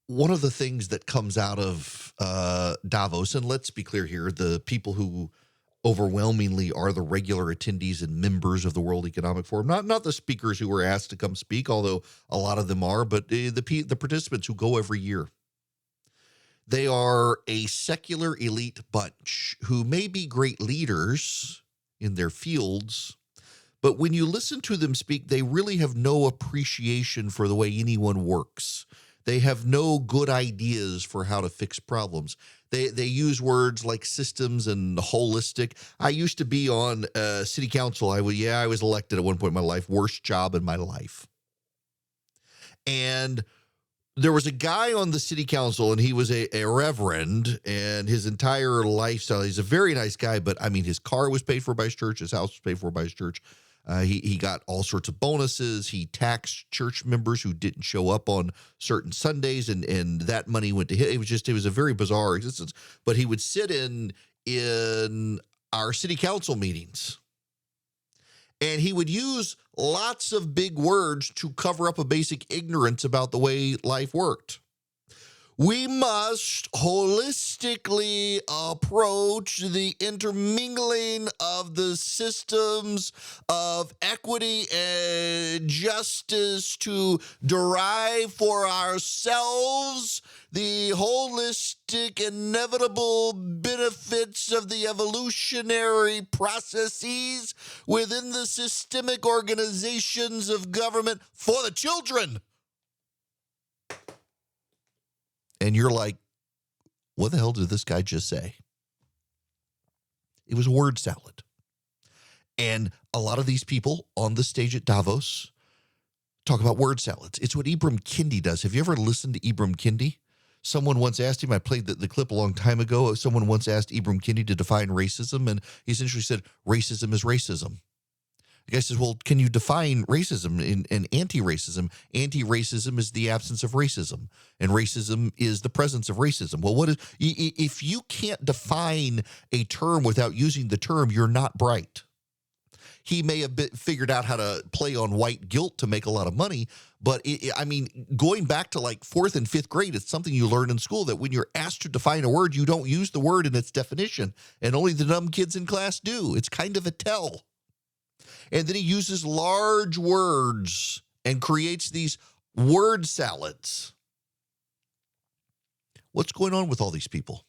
one of the things that comes out of Davos, and let's be clear here, the people who overwhelmingly are the regular attendees and members of the World Economic Forum, not the speakers who were asked to come speak, although a lot of them are, but the participants who go every year. They are a secular elite bunch who may be great leaders in their fields, but when you listen to them speak, they really have no appreciation for the way anyone works. They have no good ideas for how to fix problems. They use words like systems and holistic. I used to be on city council. I was elected at one point in my life. Worst job in my life. And there was a guy on the city council, and he was a reverend, and his entire lifestyle, he's a very nice guy, but I mean, his car was paid for by his church. His house was paid for by his church. He got all sorts of bonuses. He taxed church members who didn't show up on certain Sundays, and that money went to him. It was a very bizarre existence. But he would sit in our city council meetings, and he would use lots of big words to cover up a basic ignorance about the way life worked. We must holistically approach the intermingling of the systems of equity and justice to derive for ourselves the holistic, inevitable benefits of the evolutionary processes within the systemic organizations of government for the children. And you're like, what the hell did this guy just say? It was a word salad. And a lot of these people on the stage at Davos talk about word salads. It's what Ibram Kendi does. Have you ever listened to Ibram Kendi? Someone once asked him, I played the clip a long time ago. Someone once asked Ibram Kendi to define racism, and he essentially said, racism is racism. The guy says, well, can you define racism and anti-racism? Anti-racism is the absence of racism, and racism is the presence of racism. Well, if you can't define a term without using the term, you're not bright. He may have figured out how to play on white guilt to make a lot of money, but going back to like 4th and 5th grade, it's something you learn in school that when you're asked to define a word, you don't use the word in its definition, and only the dumb kids in class do. It's kind of a tell. And then he uses large words and creates these word salads. What's going on with all these people?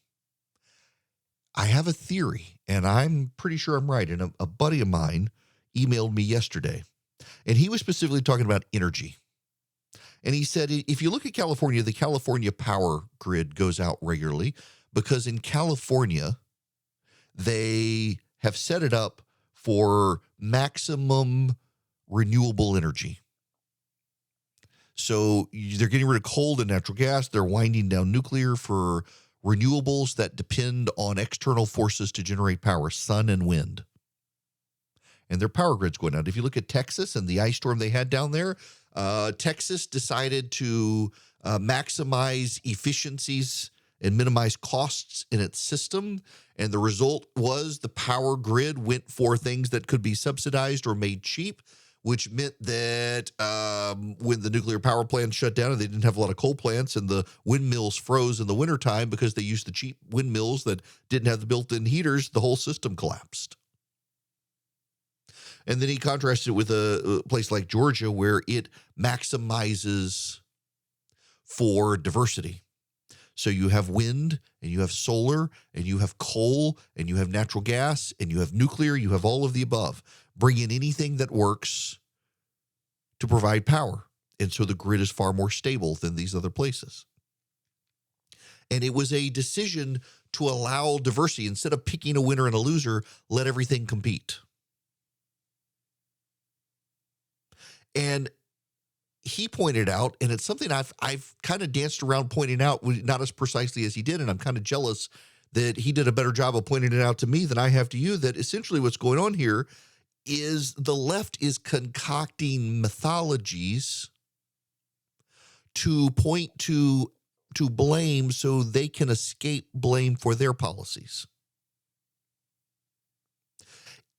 I have a theory, and I'm pretty sure I'm right. And a buddy of mine emailed me yesterday, and he was specifically talking about energy. And he said, if you look at California, the California power grid goes out regularly because in California, they have set it up for maximum renewable energy. So they're getting rid of coal and natural gas. They're winding down nuclear for renewables that depend on external forces to generate power, sun and wind. And their power grid's going out. If you look at Texas and the ice storm they had down there, Texas decided to maximize efficiencies and minimize costs in its system. And the result was the power grid went for things that could be subsidized or made cheap, which meant that when the nuclear power plants shut down and they didn't have a lot of coal plants and the windmills froze in the wintertime because they used the cheap windmills that didn't have the built-in heaters, the whole system collapsed. And then he contrasted it with a place like Georgia where it maximizes for diversity. So you have wind, and you have solar, and you have coal, and you have natural gas, and you have nuclear, you have all of the above. Bring in anything that works to provide power. And so the grid is far more stable than these other places. And it was a decision to allow diversity. Instead of picking a winner and a loser, let everything compete. And he pointed out, and it's something I've kind of danced around pointing out, not as precisely as he did, and I'm kind of jealous that he did a better job of pointing it out to me than I have to you, that essentially what's going on here is the left is concocting mythologies to point to blame so they can escape blame for their policies.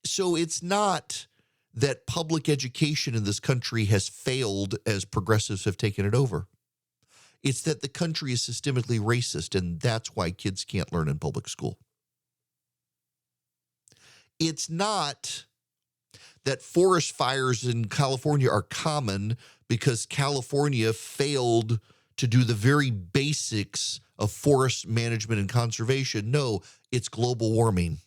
So it's not that public education in this country has failed as progressives have taken it over. It's that the country is systemically racist, and that's why kids can't learn in public school. It's not that forest fires in California are common because California failed to do the very basics of forest management and conservation. No, it's global warming.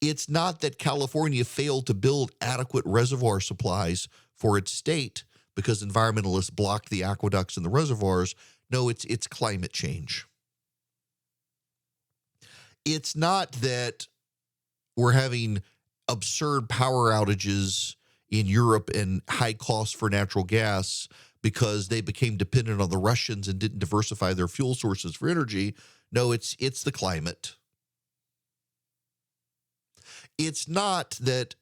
It's not that California failed to build adequate reservoir supplies for its state because environmentalists blocked the aqueducts and the reservoirs. No, it's climate change. It's not that we're having absurd power outages in Europe and high costs for natural gas because they became dependent on the Russians and didn't diversify their fuel sources for energy. No, it's the climate. It's not that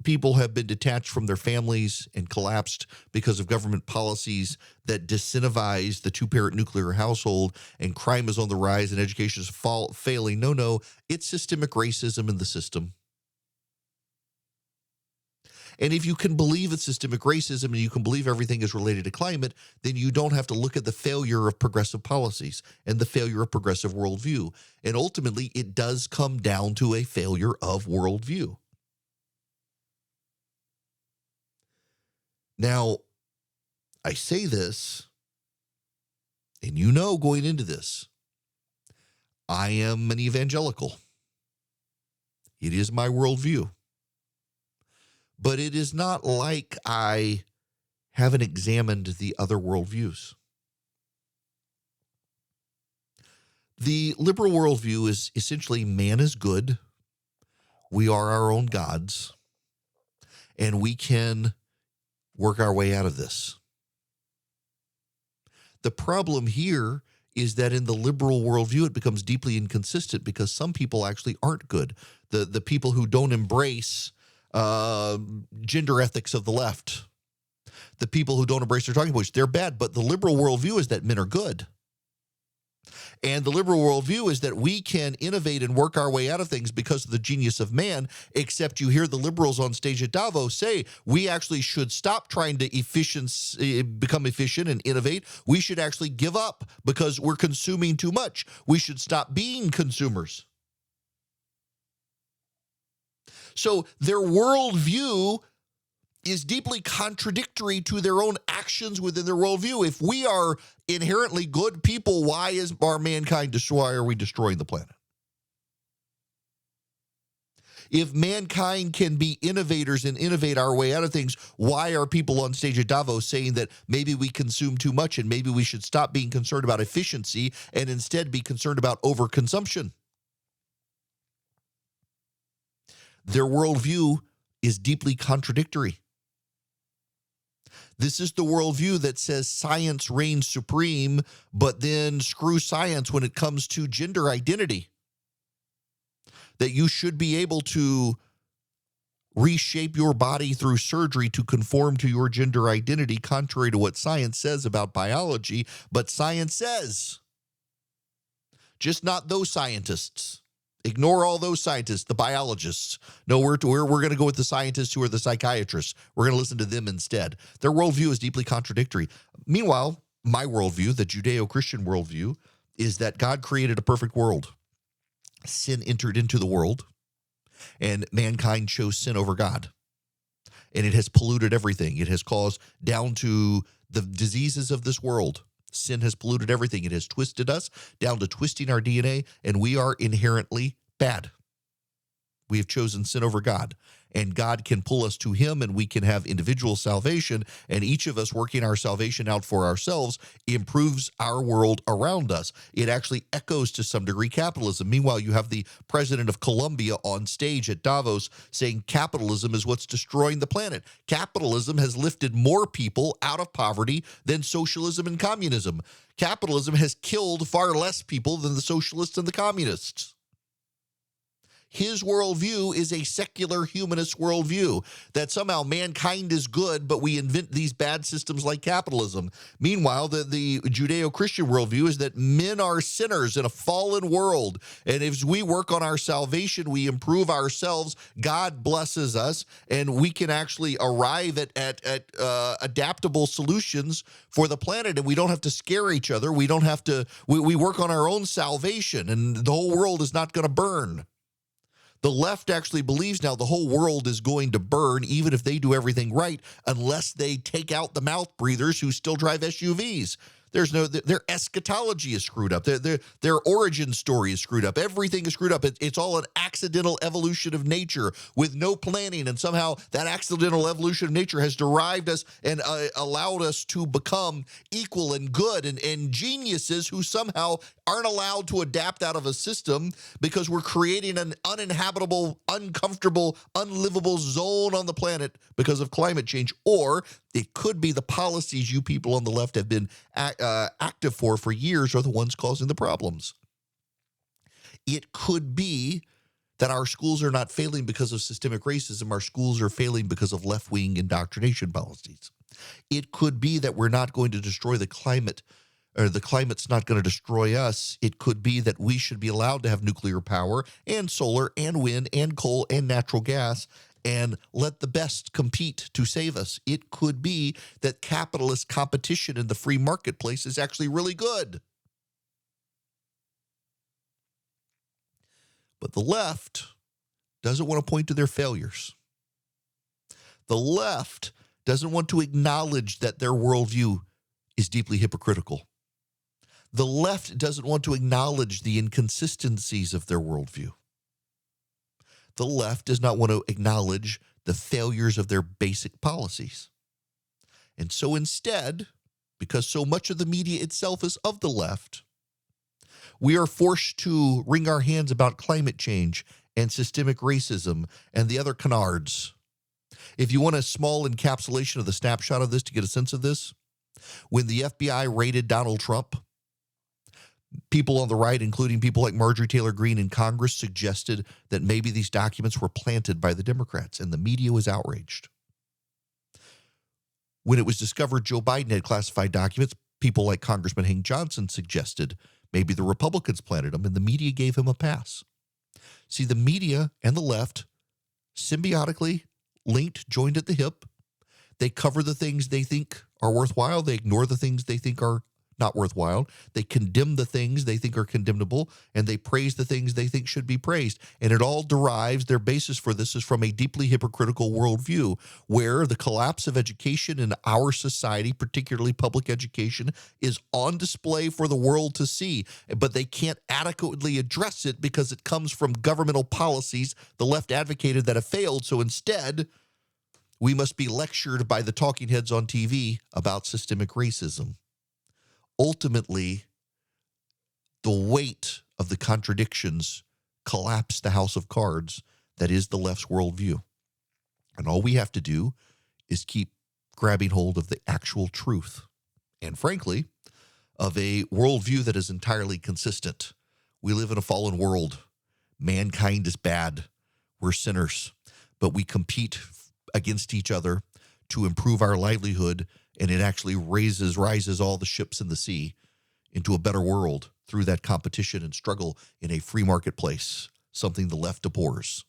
people have been detached from their families and collapsed because of government policies that disincentivize the two-parent nuclear household and crime is on the rise and education is failing. No, it's systemic racism in the system. And if you can believe it's systemic racism and you can believe everything is related to climate, then you don't have to look at the failure of progressive policies and the failure of progressive worldview. And ultimately, it does come down to a failure of worldview. Now, I say this, and you know going into this, I am an evangelical. It is my worldview. But it is not like I haven't examined the other worldviews. The liberal worldview is essentially man is good, we are our own gods, and we can work our way out of this. The problem here is that in the liberal worldview, it becomes deeply inconsistent because some people actually aren't good. The people who don't embrace gender ethics of the left, the people who don't embrace their talking points, they're bad. But the liberal worldview is that men are good. And the liberal worldview is that we can innovate and work our way out of things because of the genius of man, except you hear the liberals on stage at Davos say, we actually should stop trying to become efficient and innovate. We should actually give up because we're consuming too much. We should stop being consumers. So their worldview is deeply contradictory to their own actions within their worldview. If we are inherently good people, why is our mankind why are we destroying the planet? If mankind can be innovators and innovate our way out of things, why are people on stage at Davos saying that maybe we consume too much and maybe we should stop being concerned about efficiency and instead be concerned about overconsumption? Their worldview is deeply contradictory. This is the worldview that says science reigns supreme, but then screw science when it comes to gender identity. That you should be able to reshape your body through surgery to conform to your gender identity, contrary to what science says about biology. But science says, just not those scientists. Ignore all those scientists, the biologists. No, we're going to go with the scientists who are the psychiatrists. We're going to listen to them instead. Their worldview is deeply contradictory. Meanwhile, my worldview, the Judeo-Christian worldview, is that God created a perfect world. Sin entered into the world, and mankind chose sin over God. And it has polluted everything. It has caused down to the diseases of this world. Sin has polluted everything. It has twisted us down to twisting our DNA, and we are inherently bad. We have chosen sin over God, and God can pull us to him, and we can have individual salvation, and each of us working our salvation out for ourselves improves our world around us. It actually echoes to some degree capitalism. Meanwhile, you have the president of Colombia on stage at Davos saying capitalism is what's destroying the planet. Capitalism has lifted more people out of poverty than socialism and communism. Capitalism has killed far less people than the socialists and the communists. His worldview is a secular humanist worldview, that somehow mankind is good, but we invent these bad systems like capitalism. Meanwhile, the Judeo-Christian worldview is that men are sinners in a fallen world, and if we work on our salvation, we improve ourselves, God blesses us, and we can actually arrive at adaptable solutions for the planet, and we don't have to scare each other. We don't have to, we work on our own salvation, and the whole world is not going to burn. The left actually believes now the whole world is going to burn, even if they do everything right, unless they take out the mouth breathers who still drive SUVs. Their eschatology is screwed up. Their origin story is screwed up. Everything is screwed up. It's all an accidental evolution of nature with no planning. And somehow that accidental evolution of nature has derived us and allowed us to become equal and good and geniuses who somehow aren't allowed to adapt out of a system because we're creating an uninhabitable, uncomfortable, unlivable zone on the planet because of climate change. Or it could be the policies you people on the left have been active for years are the ones causing the problems. It could be that our schools are not failing because of systemic racism. Our schools are failing because of left-wing indoctrination policies. It could be that we're not going to destroy the climate, or the climate's not going to destroy us. It could be that we should be allowed to have nuclear power and solar and wind and coal and natural gas and let the best compete to save us. It could be that capitalist competition in the free marketplace is actually really good. But the left doesn't want to point to their failures. The left doesn't want to acknowledge that their worldview is deeply hypocritical. The left doesn't want to acknowledge the inconsistencies of their worldview. The left does not want to acknowledge the failures of their basic policies. And so instead, because so much of the media itself is of the left, we are forced to wring our hands about climate change and systemic racism and the other canards. If you want a small encapsulation of the snapshot of this to get a sense of this, when the FBI raided Donald Trump, people on the right, including people like Marjorie Taylor Greene in Congress, suggested that maybe these documents were planted by the Democrats, and the media was outraged. When it was discovered Joe Biden had classified documents, people like Congressman Hank Johnson suggested maybe the Republicans planted them, and the media gave him a pass. See, the media and the left, symbiotically linked, joined at the hip. They cover the things they think are worthwhile. They ignore the things they think are not worthwhile. They condemn the things they think are condemnable, and they praise the things they think should be praised. And it all derives, their basis for this is from a deeply hypocritical worldview, where the collapse of education in our society, particularly public education, is on display for the world to see. But they can't adequately address it because it comes from governmental policies the left advocated that have failed. So instead, we must be lectured by the talking heads on TV about systemic racism. Ultimately, the weight of the contradictions collapse the house of cards that is the left's worldview. And all we have to do is keep grabbing hold of the actual truth. And frankly, of a worldview that is entirely consistent. We live in a fallen world. Mankind is bad. We're sinners. But we compete against each other to improve our livelihood, and it actually rises all the ships in the sea into a better world through that competition and struggle in a free marketplace, something the left abhors.